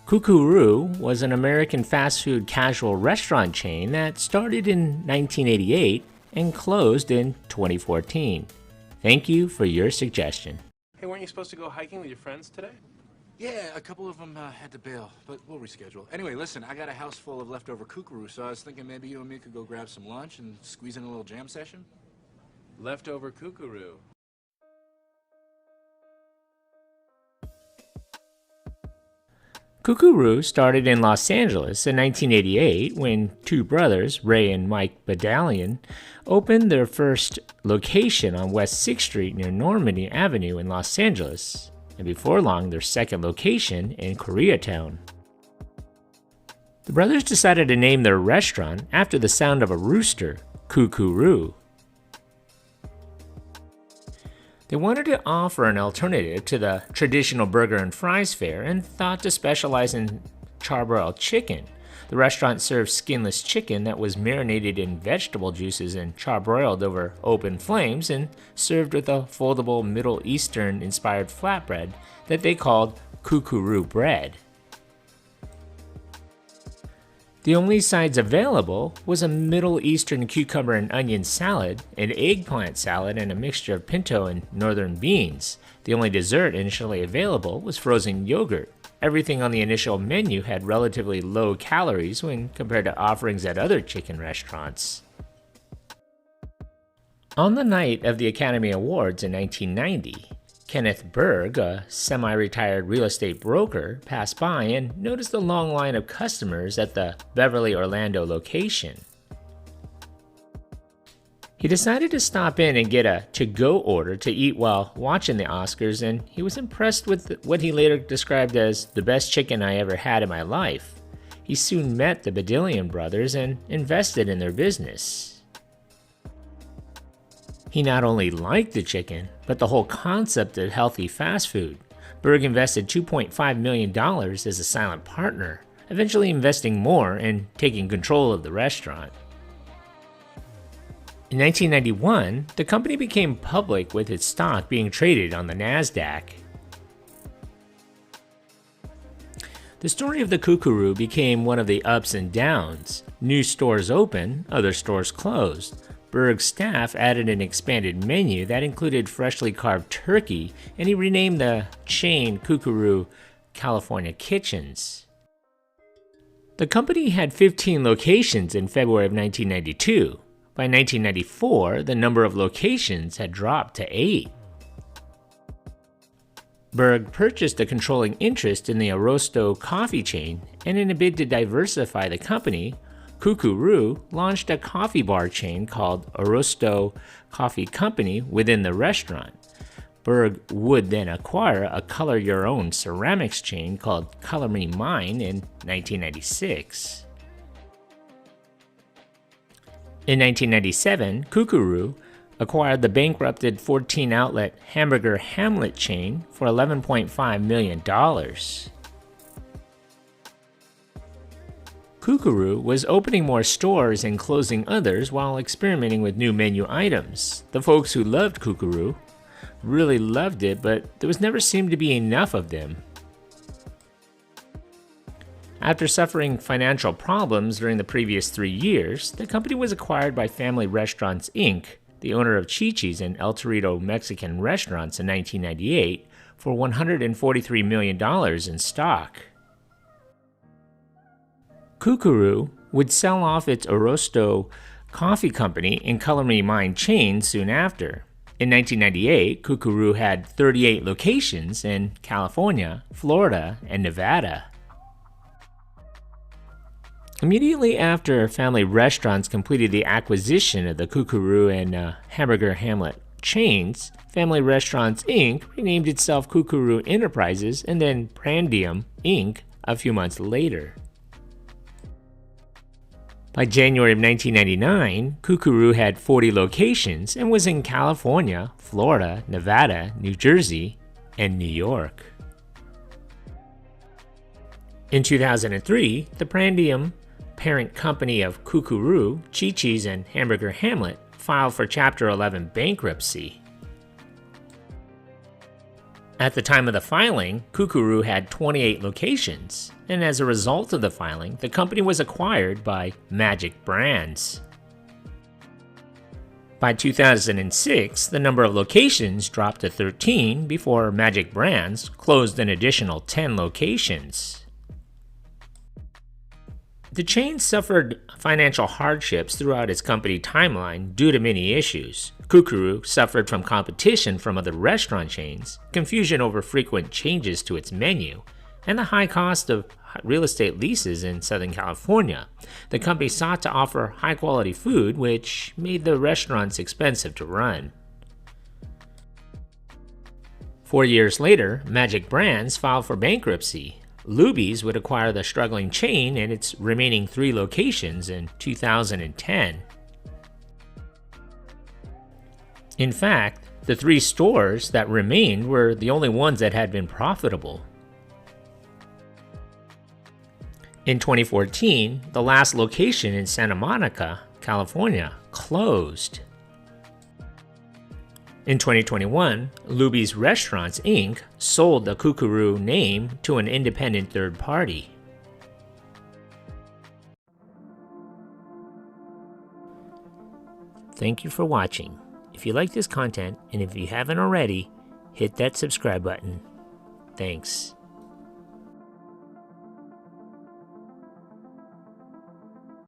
Koo Koo Roo was an American fast food casual restaurant chain that started in 1988 and closed in 2014. Thank you for your suggestion. Hey, weren't you supposed to go hiking with your friends today? Yeah, a couple of them had to bail, but we'll reschedule. Anyway, listen, I got a house full of leftover Koo Koo Roo, so I was thinking maybe you and me could go grab some lunch and squeeze in a little jam session. Leftover Koo Koo Roo. Koo Koo Roo started in Los Angeles in 1988 when two brothers, Ray and Mike Badalian, opened their first location on West 6th Street near Normandy Avenue in Los Angeles, and before long their second location in Koreatown. The brothers decided to name their restaurant after the sound of a rooster, Koo Koo Roo. They wanted to offer an alternative to the traditional burger and fries fare and thought to specialize in charbroiled chicken. The restaurant served skinless chicken that was marinated in vegetable juices and charbroiled over open flames and served with a foldable Middle Eastern-inspired flatbread that they called Koo Koo Roo bread. The only sides available was a Middle Eastern cucumber and onion salad, an eggplant salad, and a mixture of pinto and northern beans. The only dessert initially available was frozen yogurt. Everything on the initial menu had relatively low calories when compared to offerings at other chicken restaurants. On the night of the Academy Awards in 1990, Kenneth Berg, a semi-retired real estate broker, passed by and noticed the long line of customers at the Beverly, Orlando location. He decided to stop in and get a to-go order to eat while watching the Oscars, and he was impressed with what he later described as the best chicken I ever had in my life. He soon met the Badilian brothers and invested in their business. He not only liked the chicken, but the whole concept of healthy fast food. Berg invested $2.5 million as a silent partner, eventually investing more and taking control of the restaurant. In 1991, the company became public with its stock being traded on the NASDAQ. The story of the Koo Koo Roo became one of the ups and downs. New stores opened, other stores closed. Berg's staff added an expanded menu that included freshly carved turkey, and he renamed the chain Koo Koo Roo California Kitchens. The company had 15 locations in February of 1992. By 1994, the number of locations had dropped to 8. Berg purchased a controlling interest in the Arrosto coffee chain, and in a bid to diversify the company, Koo Koo Roo launched a coffee bar chain called Arrosto Coffee Company within the restaurant. Berg would then acquire a Color Your Own ceramics chain called Color Me Mine in 1996. In 1997, Koo Koo Roo acquired the bankrupted 14-outlet Hamburger Hamlet chain for $11.5 million. Koo Koo Roo was opening more stores and closing others while experimenting with new menu items. The folks who loved Koo Koo Roo really loved it, but there was never seemed to be enough of them. After suffering financial problems during the previous 3 years, the company was acquired by Family Restaurants Inc., the owner of Chi-Chi's and El Torito Mexican restaurants in 1998, for $143 million in stock. Koo Koo Roo would sell off its Arrosto Coffee Company and Color Me Mine chain soon after. In 1998, Koo Koo Roo had 38 locations in California, Florida, and Nevada. Immediately after Family Restaurants completed the acquisition of the Koo Koo Roo and Hamburger Hamlet chains, Family Restaurants Inc. renamed itself Koo Koo Roo Enterprises and then Prandium Inc. a few months later. By January of 1999, Koo Koo Roo had 40 locations and was in California, Florida, Nevada, New Jersey, and New York. In 2003, the Prandium parent company of Koo Koo Roo, Chi-Chi's, and Hamburger Hamlet filed for Chapter 11 bankruptcy. At the time of the filing, Koo Koo Roo had 28 locations, and as a result of the filing, the company was acquired by Magic Brands. By 2006, the number of locations dropped to 13 before Magic Brands closed an additional 10 locations. The chain suffered financial hardships throughout its company timeline due to many issues. Koo Koo Roo suffered from competition from other restaurant chains, confusion over frequent changes to its menu, and the high cost of real estate leases in Southern California. The company sought to offer high-quality food, which made the restaurants expensive to run. 4 years later, Magic Brands filed for bankruptcy. Luby's would acquire the struggling chain and its remaining 3 locations in 2010. In fact, the 3 stores that remained were the only ones that had been profitable. In 2014, the last location in Santa Monica, California, closed. In 2021, Luby's Restaurants, Inc. sold the Koo Koo Roo name to an independent third party. Thank you for watching. If you like this content, and if you haven't already, hit that subscribe button. Thanks.